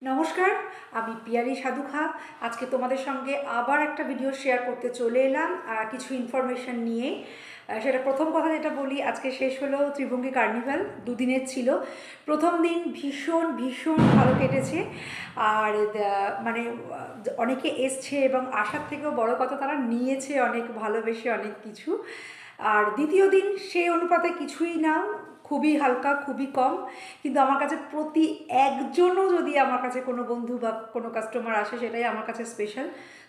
নমস্কার, আমি পিয়ালি সাধুখা। আজকে তোমাদের সঙ্গে আবার একটা ভিডিও শেয়ার করতে চলে এলাম কিছু ইনফরমেশন নিয়ে। সেটা প্রথম কথা যেটা বলি, আজকে শেষ হলো ত্রিভঙ্গী কার্নিভাল, দুদিনের ছিল। প্রথম দিন ভীষণ ভীষণ ভালো কেটেছে। আর মানে অনেকে এসছে এবং আসার থেকেও বড় কথা তারা নিয়েছে অনেক ভালোবেসে অনেক কিছু। আর দ্বিতীয় দিন সেই অনুপাতে কিছুই না, খুবই হালকা, খুবই কম। কিন্তু আমার কাছে প্রতি একজনও যদি আমার কাছে কোনো বন্ধু বা কোনো কাস্টমার আসে, সেটাই আমার কাছে স্পেশাল।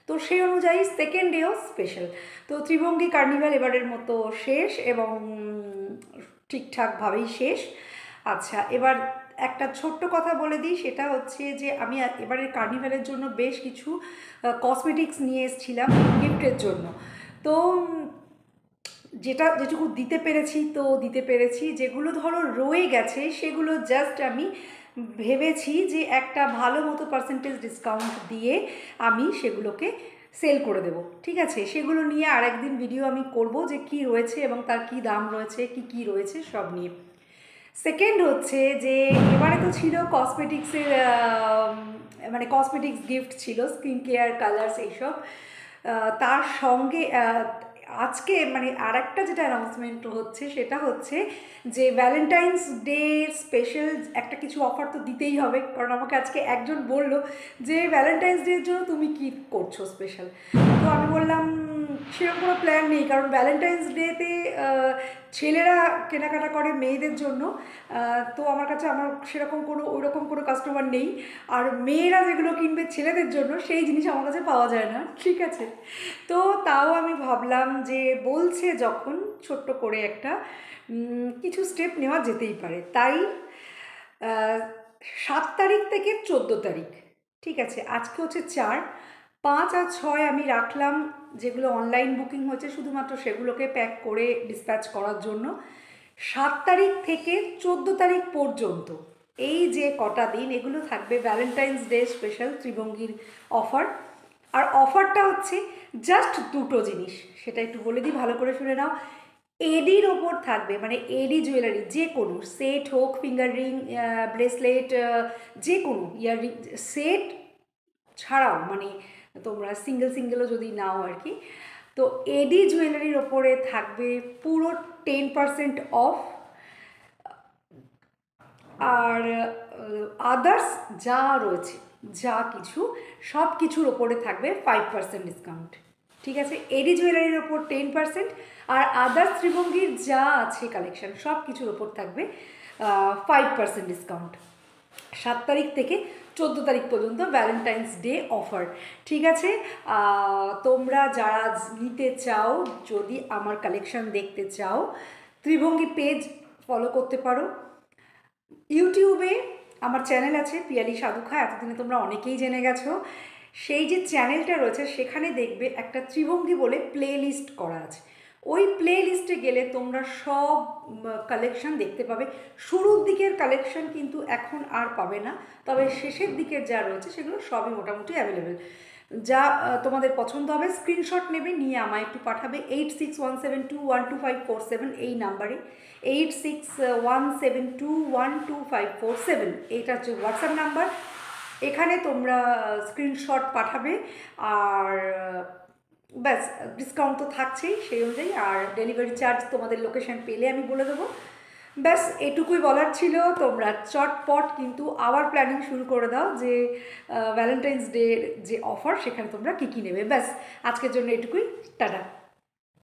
তো সেই অনুযায়ী সেকেন্ড ডেও স্পেশাল। তো ত্রিভঙ্গী কার্নিভাল এবারের মতো শেষ এবং ঠিকঠাকভাবেই শেষ। আচ্ছা, এবার একটা ছোট্ট কথা বলে দিই, সেটা হচ্ছে যে আমি এবারের কার্নিভালের জন্য বেশ কিছু কসমেটিক্স নিয়ে এসেছিলাম গিফটের জন্য। তো যেটুকু দিতে পেরেছি, যেগুলো ধরো রয়ে গেছে সেগুলো জাস্ট আমি ভেবেছি যে একটা ভালো মতো পার্সেন্টেজ ডিসকাউন্ট দিয়ে আমি সেগুলোকে সেল করে দেব। ঠিক আছে, সেগুলো নিয়ে আর একদিন ভিডিও আমি করব যে কি রয়েছে এবং তার কি দাম রয়েছে, কি রয়েছে সব নিয়ে। সেকেন্ড হচ্ছে যে এবারে তো ছিল কসমেটিক্সের, মানে কসমেটিক্স গিফট ছিল, স্কিন কেয়ার, কালার্স, এইসব। তার সঙ্গে আজকে মানে আর একটা যেটা অ্যানাউন্সমেন্ট হচ্ছে সেটা হচ্ছে যে ভ্যালেন্টাইন্স ডে স্পেশাল একটা কিছু অফার তো দিতেই হবে, কারণ আমাকে আজকে একজন বলল যে ভ্যালেন্টাইন্স ডের জন্য তুমি কী করছো স্পেশাল। তো আমি বললাম সেরকম কোনো প্ল্যান নেই, কারণ ভ্যালেন্টাইন্স ডেতে ছেলেরা কেনাকাটা করে মেয়েদের জন্য। তো আমার সেরকম ওইরকম কোনো কাস্টমার নেই। আর মেয়েরা যেগুলো কিনবে ছেলেদের জন্য সেই জিনিস আমার কাছে পাওয়া যায় না। ঠিক আছে, তো তাও আমি ভাবলাম যে বলছে যখন ছোট্ট করে একটা কিছু স্টেপ নেওয়া যেতেই পারে। তাই 7 তারিখ থেকে 14 তারিখ, ঠিক আছে, আজকে হচ্ছে 4, 5 আর 6 আমি রাখলাম, যেগুলো অনলাইন বুকিং হয়েছে শুধুমাত্র সেগুলোকে প্যাক করে ডিসপ্যাচ করার জন্য। 7 তারিখ থেকে 14 তারিখ পর্যন্ত এই যে কটা দিন, এগুলো থাকবে ভ্যালেন্টাইন্স ডে স্পেশাল ত্রিভঙ্গীর অফার। আর অফারটা হচ্ছে জাস্ট দুটো জিনিস, সেটা একটু বলে দিই, ভালো করে শুনে নাও। এডির ওপর থাকবে, মানে এডি জুয়েলারি, যে কোনো সেট হোক, ফিঙ্গার রিং, ব্রেসলেট, যে কোনো ইয়াররিং সেট ছাড়াও, মানে তোমরা সিঙ্গেলও যদি নাও আর কি, তো এডি জুয়েলারির ওপরে থাকবে পুরো 10% অফ। আর আদার্স যা রয়েছে, যা কিছু, সব কিছুর ওপরে থাকবে 5% ডিসকাউন্ট। ঠিক আছে, এডি জুয়েলারির ওপর 10%, আর আদার্স ত্রিভঙ্গীর যা আছে কালেকশন সব কিছুর ওপর থাকবে 5% ডিসকাউন্ট। 7 তারিখ থেকে 14 তারিখ পর্যন্ত ভ্যালেন্টাইন্স ডে অফার। ঠিক আছে, তোমরা যারা নিতে চাও, যদি আমার কালেকশন দেখতে চাও, ত্রিভঙ্গী পেজ ফলো করতে পারো। ইউটিউবে আমার চ্যানেল আছে পিয়ালি সাধুখা, এতদিনে তোমরা অনেকেই জেনে গেছো। সেই যে চ্যানেলটা রয়েছে সেখানে দেখবে একটা ত্রিভঙ্গী বলে প্লে লিস্ট করা আছে। ওই প্লে লিস্টে গেলে তোমরা সব কালেকশন দেখতে পাবে। শুরুর দিকের কালেকশন কিন্তু এখন আর পাবে না, তবে শেষের দিকের যা রয়েছে সেগুলো সবই মোটামুটি অ্যাভেলেবেল। যা তোমাদের পছন্দ হবে স্ক্রিনশট নেবে, নিয়ে আমায় একটু পাঠাবে 8617212547 এই নাম্বারে। 8617212547 এইটা হচ্ছে হোয়াটসঅ্যাপ নাম্বার। এখানে তোমরা স্ক্রিনশট পাঠাবে, আর ব্যাস, ডিসকাউন্ট তো থাকছেই সেই অনুযায়ী, আর ডেলিভারি চার্জ তোমাদের লোকেশন পেলে আমি বলে দেবো। ব্যাস এটুকুই বলার ছিল। তোমরা চটপট কিন্তু আবার প্ল্যানিং শুরু করে দাও যে ভ্যালেন্টাইন্স ডের যে অফার সেখানে তোমরা কী কী নেবে। ব্যাস আজকের জন্য এটুকুই, টাটা।